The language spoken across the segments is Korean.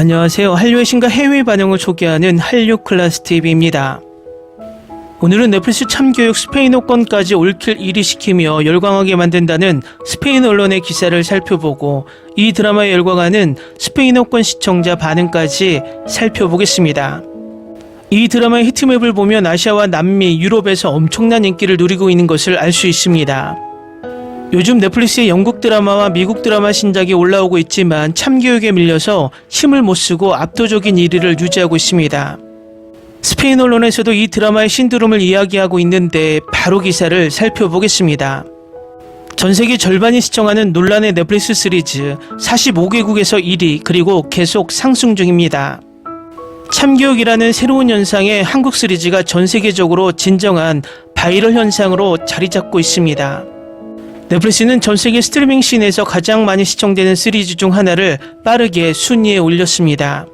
안녕하세요. 한류의 신과 해외 반영을 소개하는 한류 클래스 TV입니다. 오늘은 넷플릭스 참교육 스페인어권까지 올킬 1위 시키며 열광하게 만든다는 스페인 언론의 기사를 살펴보고 이 드라마에 열광하는 스페인어권 시청자 반응까지 살펴보겠습니다. 이 드라마의 히트맵을 보면 아시아와 남미, 유럽에서 엄청난 인기를 누리고 있는 것을 알 수 있습니다. 요즘 넷플릭스의 영국 드라마와 미국 드라마 신작이 올라오고 있지만 참교육에 밀려서 힘을 못 쓰고 압도적인 1위를 유지하고 있습니다. 스페인 언론에서도 이 드라마의 신드롬을 이야기하고 있는데 바로 기사를 살펴보겠습니다. 전세계 절반이 시청하는 논란의 넷플릭스 시리즈 45개국에서 1위 그리고 계속 상승 중입니다. 참교육이라는 새로운 현상의 한국 시리즈가 전세계적으로 진정한 바이럴 현상으로 자리 잡고 있습니다. 넷플릭스는 전세계 스트리밍 씬에서 가장 많이 시청되는 시리즈 중 하나를 빠르게 순위에 올렸습니다.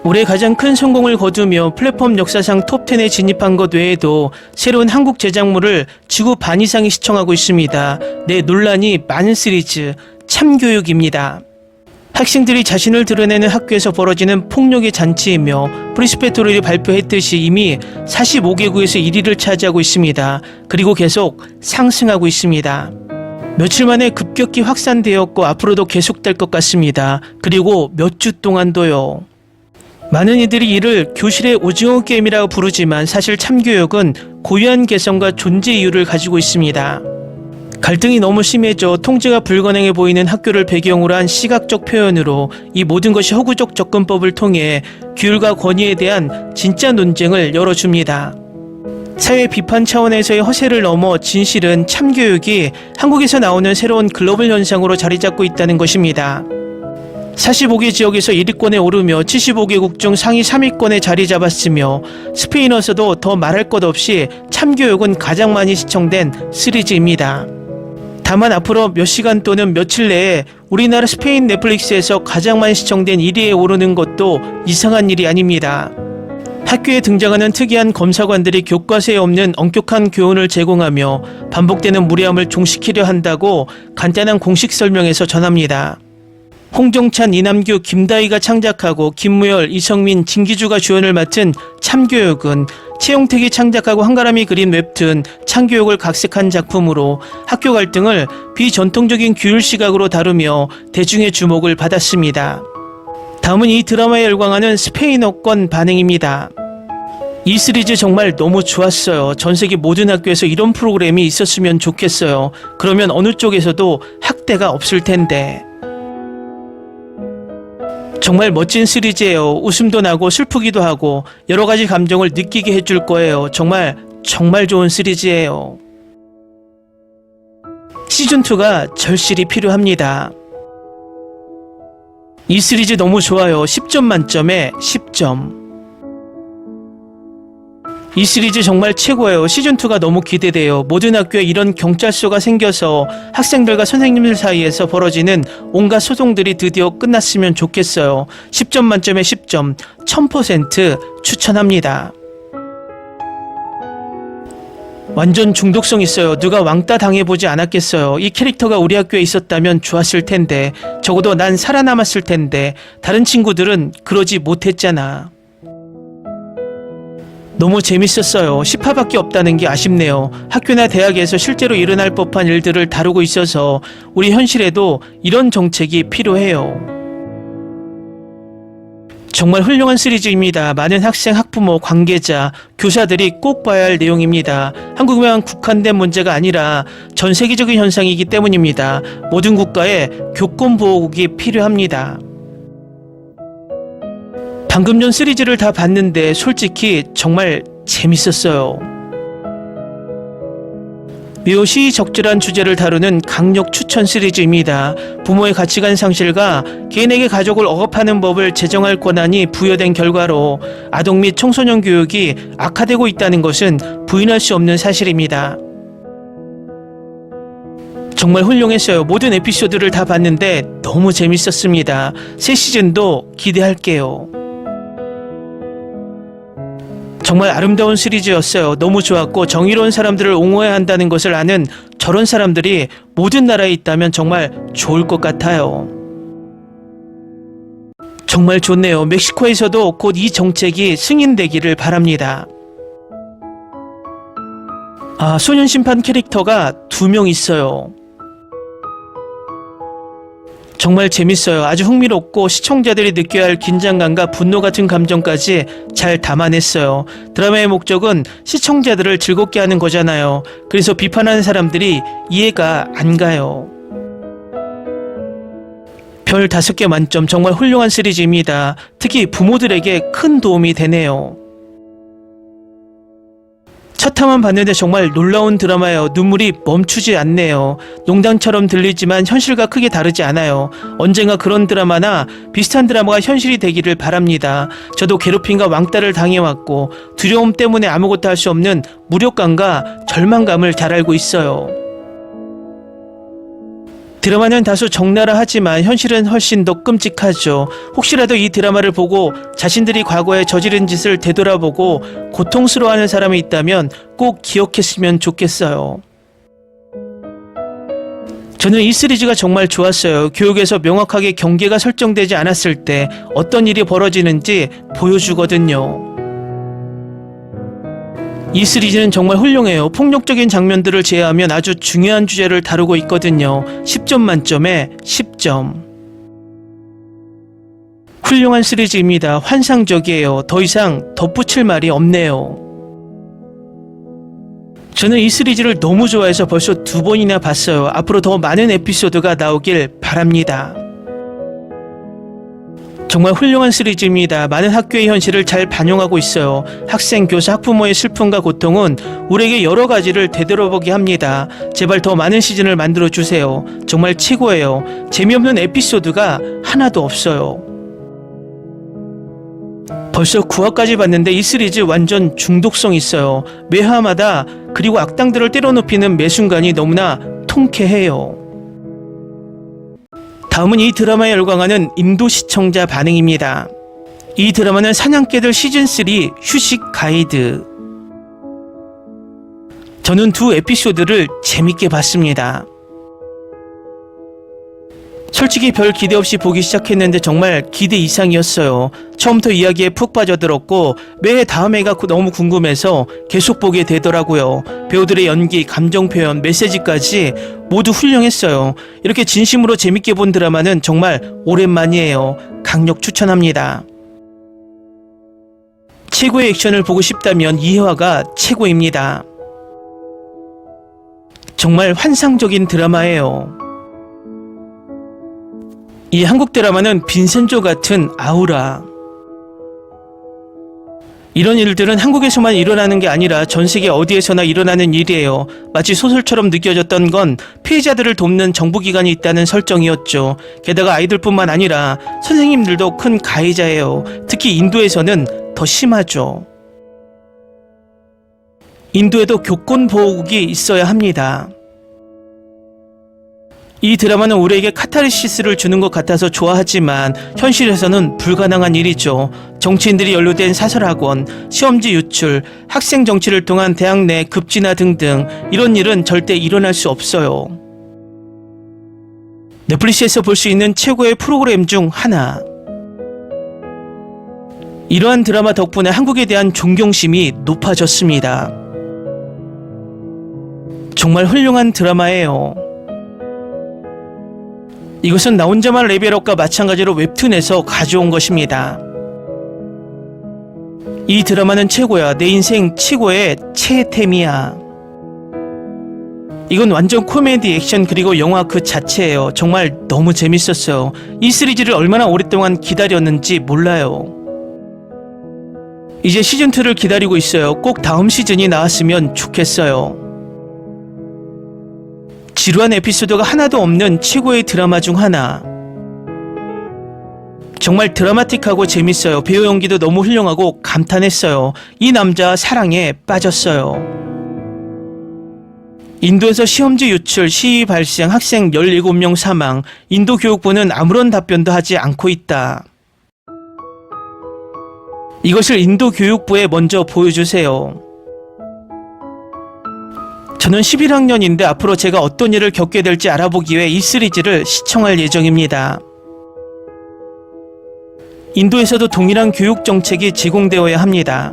올해 가장 큰 성공을 거두며 플랫폼 역사상 톱10에 진입한 것 외에도 새로운 한국 제작물을 지구 반 이상이 시청하고 있습니다. 네, 논란이 많은 시리즈 참교육입니다. 학생들이 자신을 드러내는 학교에서 벌어지는 폭력의 잔치이며 프리스페토리를 발표했듯이 이미 45개국에서 1위를 차지하고 있습니다. 그리고 계속 상승하고 있습니다. 며칠 만에 급격히 확산되었고 앞으로도 계속될 것 같습니다. 그리고 몇 주 동안도요. 많은 이들이 이를 교실의 오징어 게임이라고 부르지만 사실 참교육은 고유한 개성과 존재 이유를 가지고 있습니다. 갈등이 너무 심해져 통제가 불가능해 보이는 학교를 배경으로 한 시각적 표현으로 이 모든 것이 허구적 접근법을 통해 규율과 권위에 대한 진짜 논쟁을 열어줍니다. 사회 비판 차원에서의 허세를 넘어 진실은 참교육이 한국에서 나오는 새로운 글로벌 현상으로 자리 잡고 있다는 것입니다. 45개 지역에서 1위권에 오르며 75개국 중 상위 3위권에 자리 잡았으며 스페인어에서도 더 말할 것 없이 참교육은 가장 많이 시청된 시리즈입니다. 다만 앞으로 몇 시간 또는 며칠 내에 우리나라 스페인 넷플릭스에서 가장 많이 시청된 1위에 오르는 것도 이상한 일이 아닙니다. 학교에 등장하는 특이한 검사관들이 교과서에 없는 엄격한 교훈을 제공하며 반복되는 무례함을 종식시키려 한다고 간단한 공식 설명에서 전합니다. 홍정찬, 이남규, 김다희가 창작하고 김무열, 이성민, 진기주가 주연을 맡은 참교육은 최용택이 창작하고 한가람이 그린 웹툰 참교육을 각색한 작품으로 학교 갈등을 비전통적인 규율 시각으로 다루며 대중의 주목을 받았습니다. 다음은 이 드라마에 열광하는 스페인어권 반응입니다. 이 시리즈 정말 너무 좋았어요. 전세계 모든 학교에서 이런 프로그램이 있었으면 좋겠어요. 그러면 어느 쪽에서도 학대가 없을 텐데. 정말 멋진 시리즈예요. 웃음도 나고 슬프기도 하고 여러 가지 감정을 느끼게 해줄 거예요. 정말 좋은 시리즈예요. 시즌2가 절실히 필요합니다. 이 시리즈 너무 좋아요. 10점 만점에 10점. 이 시리즈 정말 최고예요. 시즌2가 너무 기대돼요. 모든 학교에 이런 경찰서가 생겨서 학생들과 선생님들 사이에서 벌어지는 온갖 소동들이 드디어 끝났으면 좋겠어요. 10점 만점에 10점, 1000% 추천합니다. 완전 중독성 있어요. 누가 왕따 당해보지 않았겠어요. 이 캐릭터가 우리 학교에 있었다면 좋았을 텐데, 적어도 난 살아남았을 텐데 다른 친구들은 그러지 못했잖아. 너무 재밌었어요. 10화밖에 없다는 게 아쉽네요. 학교나 대학에서 실제로 일어날 법한 일들을 다루고 있어서 우리 현실에도 이런 정책이 필요해요. 정말 훌륭한 시리즈입니다. 많은 학생, 학부모, 관계자, 교사들이 꼭 봐야 할 내용입니다. 한국에만 국한된 문제가 아니라 전 세계적인 현상이기 때문입니다. 모든 국가에 교권보호국이 필요합니다. 방금 전 시리즈를 다 봤는데 솔직히 정말 재밌었어요. 매우 시의적절한 주제를 다루는 강력 추천 시리즈입니다. 부모의 가치관 상실과 개인에게 가족을 억압하는 법을 제정할 권한이 부여된 결과로 아동 및 청소년 교육이 악화되고 있다는 것은 부인할 수 없는 사실입니다. 정말 훌륭했어요. 모든 에피소드를 다 봤는데 너무 재밌었습니다. 새 시즌도 기대할게요. 정말 아름다운 시리즈였어요. 너무 좋았고 정의로운 사람들을 옹호해야 한다는 것을 아는 저런 사람들이 모든 나라에 있다면 정말 좋을 것 같아요. 정말 좋네요. 멕시코에서도 곧 이 정책이 승인되기를 바랍니다. 아, 소년 심판 캐릭터가 2명 있어요. 정말 재밌어요. 아주 흥미롭고 시청자들이 느껴야 할 긴장감과 분노 같은 감정까지 잘 담아냈어요. 드라마의 목적은 시청자들을 즐겁게 하는 거잖아요. 그래서 비판하는 사람들이 이해가 안 가요. 별 5개 만점, 정말 훌륭한 시리즈입니다. 특히 부모들에게 큰 도움이 되네요. 첫 화만 봤는데 정말 놀라운 드라마예요. 눈물이 멈추지 않네요. 농담처럼 들리지만 현실과 크게 다르지 않아요. 언젠가 그런 드라마나 비슷한 드라마가 현실이 되기를 바랍니다. 저도 괴롭힘과 왕따를 당해왔고 두려움 때문에 아무것도 할 수 없는 무력감과 절망감을 잘 알고 있어요. 드라마는 다소 적나라하지만 현실은 훨씬 더 끔찍하죠. 혹시라도 이 드라마를 보고 자신들이 과거에 저지른 짓을 되돌아보고 고통스러워하는 사람이 있다면 꼭 기억했으면 좋겠어요. 저는 이 시리즈가 정말 좋았어요. 교육에서 명확하게 경계가 설정되지 않았을 때 어떤 일이 벌어지는지 보여주거든요. 이 시리즈는 정말 훌륭해요. 폭력적인 장면들을 제외하면 아주 중요한 주제를 다루고 있거든요. 10점 만점에 10점. 훌륭한 시리즈입니다. 환상적이에요. 더 이상 덧붙일 말이 없네요. 저는 이 시리즈를 너무 좋아해서 벌써 2번이나 봤어요. 앞으로 더 많은 에피소드가 나오길 바랍니다. 정말 훌륭한 시리즈입니다. 많은 학교의 현실을 잘 반영하고 있어요. 학생, 교사, 학부모의 슬픔과 고통은 우리에게 여러 가지를 되돌아보게 합니다. 제발 더 많은 시즌을 만들어주세요. 정말 최고예요. 재미없는 에피소드가 하나도 없어요. 벌써 9화까지 봤는데 이 시리즈 완전 중독성 있어요. 매화마다 그리고 악당들을 때려눕히는 매 순간이 너무나 통쾌해요. 다음은 이 드라마에 열광하는 인도 시청자 반응입니다. 이 드라마는 사냥개들 시즌3 휴식 가이드. 저는 2 에피소드를 재밌게 봤습니다. 솔직히 별 기대 없이 보기 시작했는데 정말 기대 이상이었어요. 처음부터 이야기에 푹 빠져들었고 매해 다음 회가 너무 궁금해서 계속 보게 되더라고요. 배우들의 연기, 감정 표현, 메시지까지 모두 훌륭했어요. 이렇게 진심으로 재밌게 본 드라마는 정말 오랜만이에요. 강력 추천합니다. 최고의 액션을 보고 싶다면 2화가 최고입니다. 정말 환상적인 드라마예요. 이 한국 드라마는 빈센조 같은 아우라. 이런 일들은 한국에서만 일어나는 게 아니라 전 세계 어디에서나 일어나는 일이에요. 마치 소설처럼 느껴졌던 건 피해자들을 돕는 정부기관이 있다는 설정이었죠. 게다가 아이들뿐만 아니라 선생님들도 큰 가해자예요. 특히 인도에서는 더 심하죠. 인도에도 교권보호국이 있어야 합니다. 이 드라마는 우리에게 카타르시스를 주는 것 같아서 좋아하지만 현실에서는 불가능한 일이죠. 정치인들이 연루된 사설학원, 시험지 유출, 학생 정치를 통한 대학 내 급진화 등등 이런 일은 절대 일어날 수 없어요. 넷플릭스에서 볼 수 있는 최고의 프로그램 중 하나. 이러한 드라마 덕분에 한국에 대한 존경심이 높아졌습니다. 정말 훌륭한 드라마예요. 이것은 나 혼자만 레벨업과 마찬가지로 웹툰에서 가져온 것입니다. 이 드라마는 최고야. 내 인생 최고의 최애템이야. 이건 완전 코미디, 액션 그리고 영화 그 자체예요. 정말 너무 재밌었어요. 이 시리즈를 얼마나 오랫동안 기다렸는지 몰라요. 이제 시즌2를 기다리고 있어요. 꼭 다음 시즌이 나왔으면 좋겠어요. 지루한 에피소드가 하나도 없는 최고의 드라마 중 하나. 정말 드라마틱하고 재밌어요. 배우 연기도 너무 훌륭하고 감탄했어요. 이 남자 사랑에 빠졌어요. 인도에서 시험지 유출, 시위 발생, 학생 17명 사망. 인도 교육부는 아무런 답변도 하지 않고 있다. 이것을 인도 교육부에 먼저 보여주세요. 저는 11학년인데 앞으로 제가 어떤 일을 겪게 될지 알아보기 위해 이 시리즈를 시청할 예정입니다. 인도에서도 동일한 교육 정책이 제공되어야 합니다.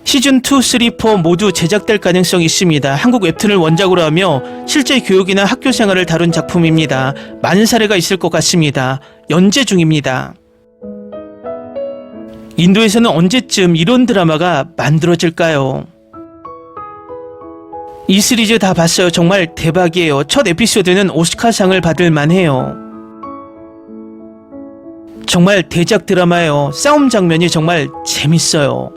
시즌2, 3, 4 모두 제작될 가능성이 있습니다. 한국 웹툰을 원작으로 하며 실제 교육이나 학교 생활을 다룬 작품입니다. 많은 사례가 있을 것 같습니다. 연재 중입니다. 인도에서는 언제쯤 이런 드라마가 만들어질까요? 이 시리즈 다 봤어요. 정말 대박이에요. 첫 에피소드는 오스카상을 받을 만해요. 정말 대작 드라마예요. 싸움 장면이 정말 재밌어요.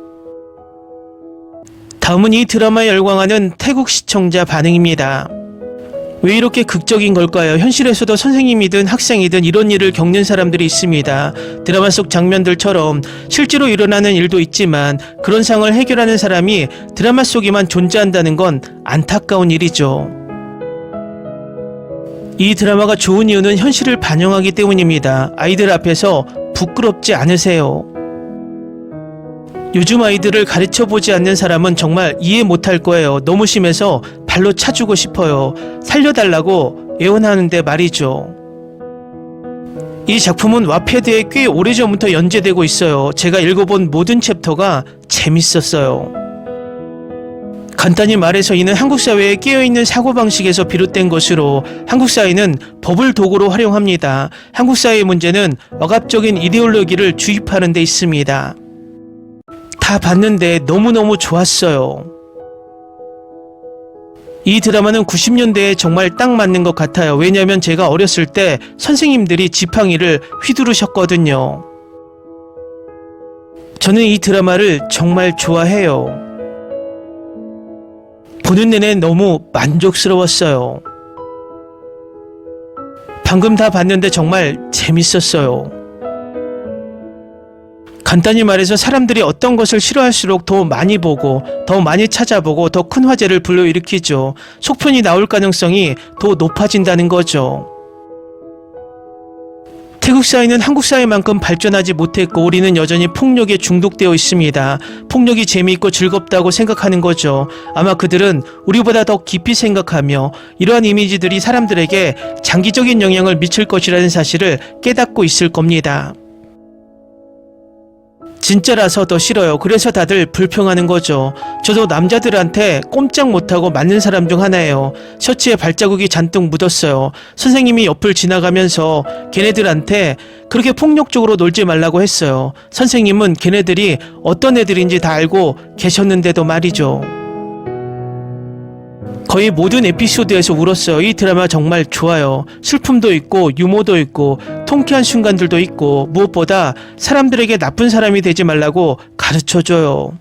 다음은 이 드라마에 열광하는 태국 시청자 반응입니다. 왜 이렇게 극적인 걸까요? 현실에서도 선생님이든 학생이든 이런 일을 겪는 사람들이 있습니다. 드라마 속 장면들처럼 실제로 일어나는 일도 있지만 그런 상황을 해결하는 사람이 드라마 속에만 존재한다는 건 안타까운 일이죠. 이 드라마가 좋은 이유는 현실을 반영하기 때문입니다. 아이들 앞에서 부끄럽지 않으세요. 요즘 아이들을 가르쳐보지 않는 사람은 정말 이해 못할 거예요. 너무 심해서 발로 차주고 싶어요. 살려달라고 애원하는데 말이죠. 이 작품은 와패드에 꽤 오래전부터 연재되고 있어요. 제가 읽어본 모든 챕터가 재밌었어요. 간단히 말해서 이는 한국 사회에 깨어있는 사고방식에서 비롯된 것으로 한국 사회는 법을 도구로 활용합니다. 한국 사회의 문제는 억압적인 이데올로기를 주입하는 데 있습니다. 다 봤는데 너무너무 좋았어요. 이 드라마는 90년대에 정말 딱 맞는 것 같아요. 왜냐하면 제가 어렸을 때 선생님들이 지팡이를 휘두르셨거든요. 저는 이 드라마를 정말 좋아해요. 보는 내내 너무 만족스러웠어요. 방금 다 봤는데 정말 재밌었어요. 간단히 말해서 사람들이 어떤 것을 싫어할수록 더 많이 보고 더 많이 찾아보고 더 큰 화제를 불러일으키죠. 속편이 나올 가능성이 더 높아진다는 거죠. 태국 사회는 한국 사회만큼 발전하지 못했고 우리는 여전히 폭력에 중독되어 있습니다. 폭력이 재미있고 즐겁다고 생각하는 거죠. 아마 그들은 우리보다 더 깊이 생각하며 이러한 이미지들이 사람들에게 장기적인 영향을 미칠 것이라는 사실을 깨닫고 있을 겁니다. 진짜라서 더 싫어요. 그래서 다들 불평하는 거죠. 저도 남자들한테 꼼짝 못하고 맞는 사람 중 하나예요. 셔츠에 발자국이 잔뜩 묻었어요. 선생님이 옆을 지나가면서 걔네들한테 그렇게 폭력적으로 놀지 말라고 했어요. 선생님은 걔네들이 어떤 애들인지 다 알고 계셨는데도 말이죠. 거의 모든 에피소드에서 울었어요. 이 드라마 정말 좋아요. 슬픔도 있고 유머도 있고 통쾌한 순간들도 있고 무엇보다 사람들에게 나쁜 사람이 되지 말라고 가르쳐줘요.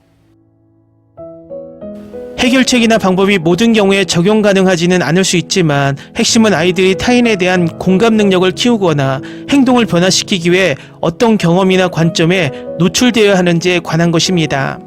해결책이나 방법이 모든 경우에 적용 가능하지는 않을 수 있지만 핵심은 아이들이 타인에 대한 공감 능력을 키우거나 행동을 변화시키기 위해 어떤 경험이나 관점에 노출되어야 하는지에 관한 것입니다.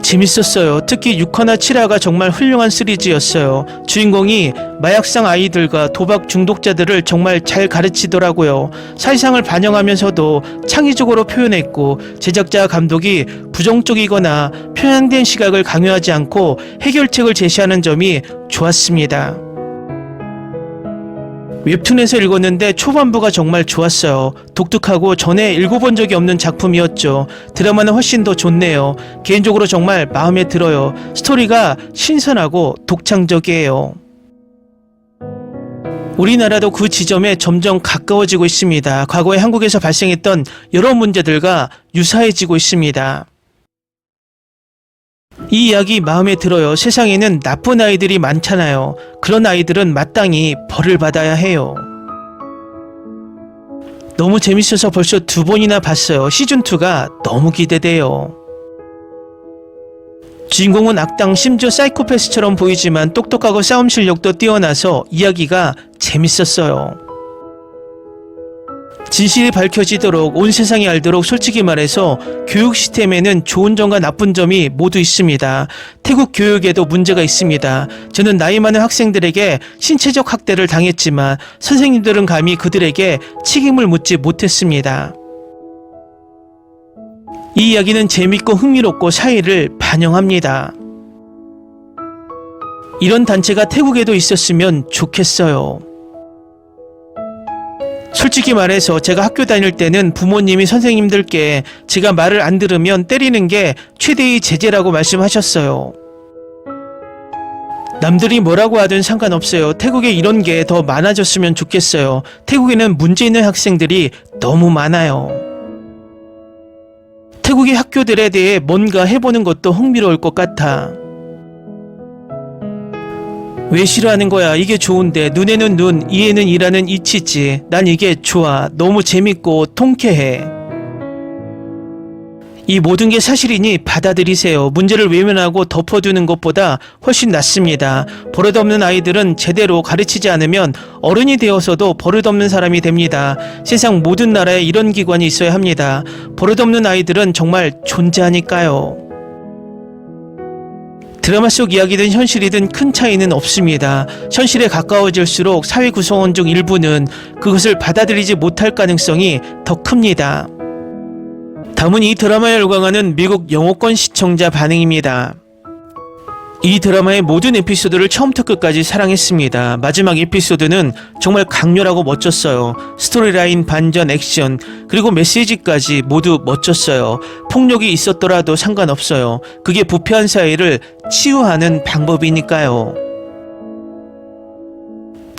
재밌었어요. 특히 6화나 7화가 정말 훌륭한 시리즈였어요. 주인공이 마약상 아이들과 도박 중독자들을 정말 잘 가르치더라고요. 사회상을 반영하면서도 창의적으로 표현했고 제작자 감독이 부정적이거나 편향된 시각을 강요하지 않고 해결책을 제시하는 점이 좋았습니다. 웹툰에서 읽었는데 초반부가 정말 좋았어요. 독특하고 전에 읽어본 적이 없는 작품이었죠. 드라마는 훨씬 더 좋네요. 개인적으로 정말 마음에 들어요. 스토리가 신선하고 독창적이에요. 우리나라도 그 지점에 점점 가까워지고 있습니다. 과거에 한국에서 발생했던 여러 문제들과 유사해지고 있습니다. 이 이야기 마음에 들어요. 세상에는 나쁜 아이들이 많잖아요. 그런 아이들은 마땅히 벌을 받아야 해요. 너무 재밌어서 벌써 2번이나 봤어요. 시즌2가 너무 기대돼요. 주인공은 악당 심지어 사이코패스처럼 보이지만 똑똑하고 싸움 실력도 뛰어나서 이야기가 재밌었어요. 진실이 밝혀지도록 온 세상이 알도록 솔직히 말해서 교육 시스템에는 좋은 점과 나쁜 점이 모두 있습니다. 태국 교육에도 문제가 있습니다. 저는 나이 많은 학생들에게 신체적 학대를 당했지만 선생님들은 감히 그들에게 책임을 묻지 못했습니다. 이 이야기는 재밌고 흥미롭고 사회를 반영합니다. 이런 단체가 태국에도 있었으면 좋겠어요. 솔직히 말해서 제가 학교 다닐 때는 부모님이 선생님들께 제가 말을 안 들으면 때리는 게 최대의 제재라고 말씀하셨어요. 남들이 뭐라고 하든 상관없어요. 태국에 이런 게 더 많아졌으면 좋겠어요. 태국에는 문제 있는 학생들이 너무 많아요. 태국의 학교들에 대해 뭔가 해보는 것도 흥미로울 것 같아. 왜 싫어하는 거야? 이게 좋은데. 눈에는 눈, 이에는 이라는 이치지. 난 이게 좋아. 너무 재밌고 통쾌해. 이 모든 게 사실이니 받아들이세요. 문제를 외면하고 덮어두는 것보다 훨씬 낫습니다. 버릇없는 아이들은 제대로 가르치지 않으면 어른이 되어서도 버릇없는 사람이 됩니다. 세상 모든 나라에 이런 기관이 있어야 합니다. 버릇없는 아이들은 정말 존재하니까요. 드라마 속 이야기든 현실이든 큰 차이는 없습니다. 현실에 가까워질수록 사회 구성원 중 일부는 그것을 받아들이지 못할 가능성이 더 큽니다. 다음은 이 드라마에 열광하는 미국 영어권 시청자 반응입니다. 이 드라마의 모든 에피소드를 처음부터 끝까지 사랑했습니다. 마지막 에피소드는 정말 강렬하고 멋졌어요. 스토리라인, 반전, 액션, 그리고 메시지까지 모두 멋졌어요. 폭력이 있었더라도 상관없어요. 그게 부패한 사회를 치유하는 방법이니까요.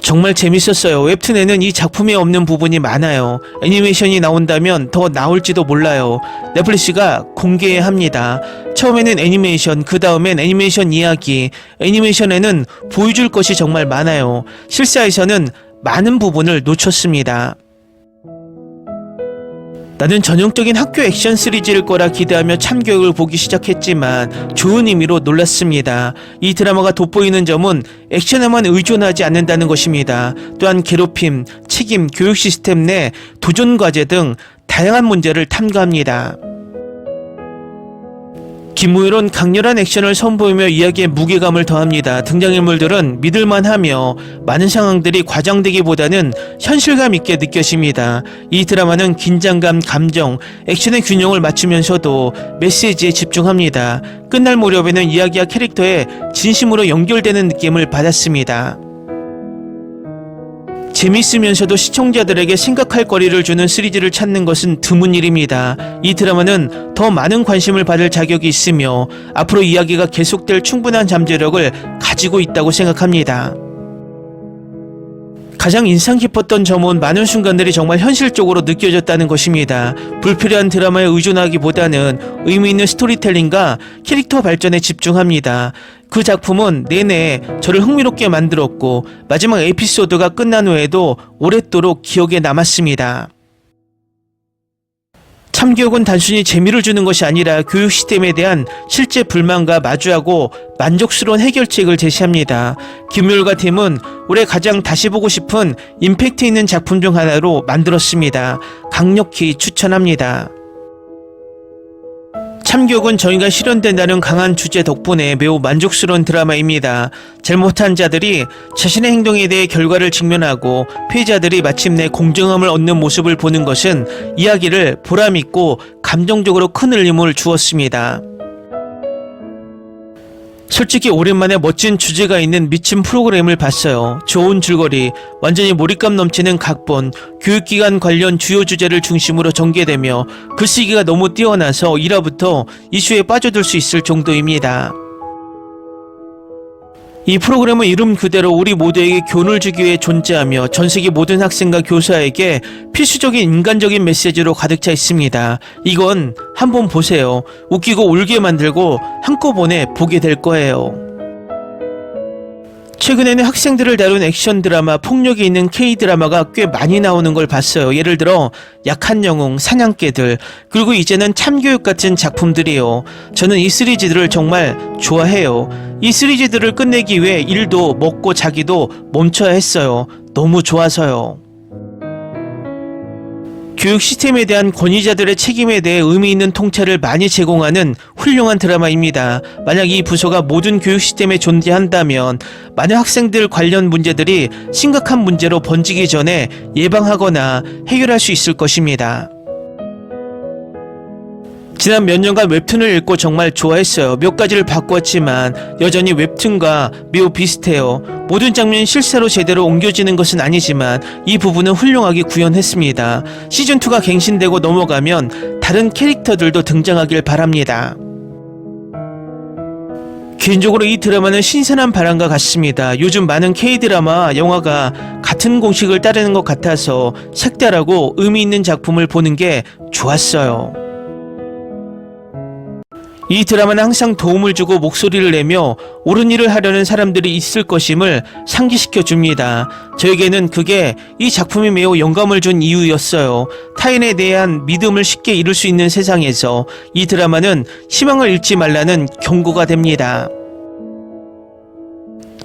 정말 재밌었어요. 웹툰에는 이 작품에 없는 부분이 많아요. 애니메이션이 나온다면 더 나올지도 몰라요. 넷플릭스가 공개해야 합니다. 처음에는 애니메이션, 그 다음엔 애니메이션 이야기. 애니메이션에는 보여줄 것이 정말 많아요. 실사에서는 많은 부분을 놓쳤습니다. 나는 전형적인 학교 액션 시리즈일 거라 기대하며 참교육을 보기 시작했지만 좋은 의미로 놀랐습니다. 이 드라마가 돋보이는 점은 액션에만 의존하지 않는다는 것입니다. 또한 괴롭힘, 책임, 교육 시스템 내 도전 과제 등 다양한 문제를 탐구합니다. 김무열은 강렬한 액션을 선보이며 이야기에 무게감을 더합니다. 등장인물들은 믿을만하며 많은 상황들이 과장되기보다는 현실감 있게 느껴집니다. 이 드라마는 긴장감, 감정, 액션의 균형을 맞추면서도 메시지에 집중합니다. 끝날 무렵에는 이야기와 캐릭터에 진심으로 연결되는 느낌을 받았습니다. 재미있으면서도 시청자들에게 생각할 거리를 주는 시리즈를 찾는 것은 드문 일입니다. 이 드라마는 더 많은 관심을 받을 자격이 있으며 앞으로 이야기가 계속될 충분한 잠재력을 가지고 있다고 생각합니다. 가장 인상 깊었던 점은 많은 순간들이 정말 현실적으로 느껴졌다는 것입니다. 불필요한 드라마에 의존하기보다는 의미 있는 스토리텔링과 캐릭터 발전에 집중합니다. 그 작품은 내내 저를 흥미롭게 만들었고 마지막 에피소드가 끝난 후에도 오랫도록 기억에 남았습니다. 참교육은 단순히 재미를 주는 것이 아니라 교육 시스템에 대한 실제 불만과 마주하고 만족스러운 해결책을 제시합니다. 김무열과 팀은 올해 가장 다시 보고 싶은 임팩트 있는 작품 중 하나로 만들었습니다. 강력히 추천합니다. 참교육은 정의가 실현된다는 강한 주제 덕분에 매우 만족스러운 드라마입니다. 잘못한 자들이 자신의 행동에 대해 결과를 직면하고 피해자들이 마침내 공정함을 얻는 모습을 보는 것은 이야기를 보람있고 감정적으로 큰 울림을 주었습니다. 솔직히 오랜만에 멋진 주제가 있는 미친 프로그램을 봤어요. 좋은 줄거리, 완전히 몰입감 넘치는 각본, 교육기관 관련 주요 주제를 중심으로 전개되며 글쓰기가 너무 뛰어나서 1화부터 이슈에 빠져들 수 있을 정도입니다. 이 프로그램은 이름 그대로 우리 모두에게 교훈을 주기 위해 존재하며 전세계 모든 학생과 교사에게 필수적인 인간적인 메시지로 가득 차 있습니다. 이건 한번 보세요. 웃기고 울게 만들고 한꺼번에 보게 될 거예요. 최근에는 학생들을 다룬 액션 드라마, 폭력이 있는 K-드라마가 꽤 많이 나오는 걸 봤어요. 예를 들어 약한 영웅, 사냥개들, 그리고 이제는 참교육 같은 작품들이요. 저는 이 시리즈들을 정말 좋아해요. 이 시리즈들을 끝내기 위해 일도 먹고 자기도 멈춰야 했어요. 너무 좋아서요. 교육 시스템에 대한 권위자들의 책임에 대해 의미 있는 통찰을 많이 제공하는 훌륭한 드라마입니다. 만약 이 부서가 모든 교육 시스템에 존재한다면 많은 학생들 관련 문제들이 심각한 문제로 번지기 전에 예방하거나 해결할 수 있을 것입니다. 지난 몇 년간 웹툰을 읽고 정말 좋아했어요. 몇 가지를 바꾸었지만 여전히 웹툰과 매우 비슷해요. 모든 장면이 실사로 제대로 옮겨지는 것은 아니지만 이 부분은 훌륭하게 구현했습니다. 시즌2가 갱신되고 넘어가면 다른 캐릭터들도 등장하길 바랍니다. 개인적으로 이 드라마는 신선한 바람과 같습니다. 요즘 많은 K-드라마, 영화가 같은 공식을 따르는 것 같아서 색다르고 의미 있는 작품을 보는 게 좋았어요. 이 드라마는 항상 도움을 주고 목소리를 내며 옳은 일을 하려는 사람들이 있을 것임을 상기시켜 줍니다. 저에게는 그게 이 작품이 매우 영감을 준 이유였어요. 타인에 대한 믿음을 쉽게 잃을 수 있는 세상에서 이 드라마는 희망을 잃지 말라는 경고가 됩니다.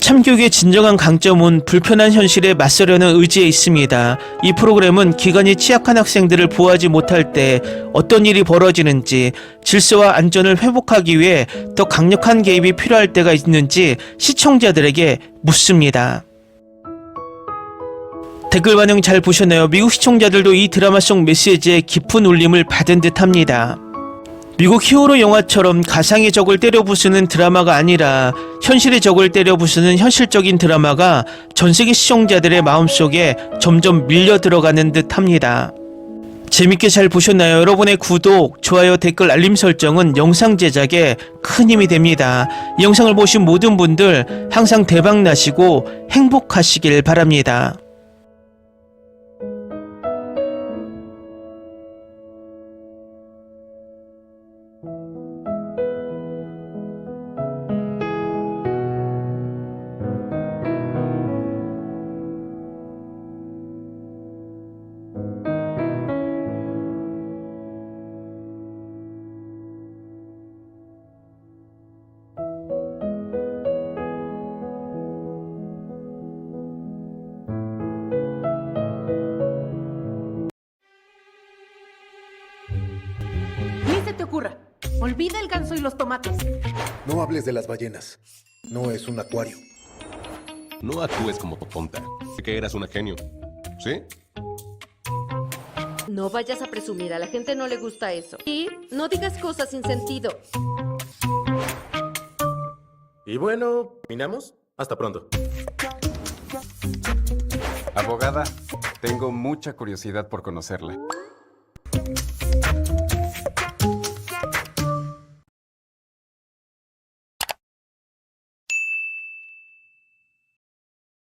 참교육의 진정한 강점은 불편한 현실에 맞서려는 의지에 있습니다. 이 프로그램은 기관이 취약한 학생들을 보호하지 못할 때 어떤 일이 벌어지는지, 질서와 안전을 회복하기 위해 더 강력한 개입이 필요할 때가 있는지 시청자들에게 묻습니다. 댓글 반응 잘 보셨나요? 미국 시청자들도 이 드라마 속 메시지에 깊은 울림을 받은 듯합니다. 미국 히어로 영화처럼 가상의 적을 때려 부수는 드라마가 아니라 현실의 적을 때려 부수는 현실적인 드라마가 전세계 시청자들의 마음속에 점점 밀려 들어가는 듯합니다. 재밌게 잘 보셨나요? 여러분의 구독, 좋아요, 댓글, 알림 설정은 영상 제작에 큰 힘이 됩니다. 이 영상을 보신 모든 분들 항상 대박 나시고 행복하시길 바랍니다. Ni se te ocurra. Olvida el ganso y los tomates. No hables de las ballenas. No es un acuario. No actúes como tonta. Sé que eras una genio. ¿Sí? No vayas a presumir, a la gente no le gusta eso. Y no digas cosas sin sentido. Y bueno, ¿terminamos? Hasta pronto. Abogada, tengo mucha curiosidad por conocerla.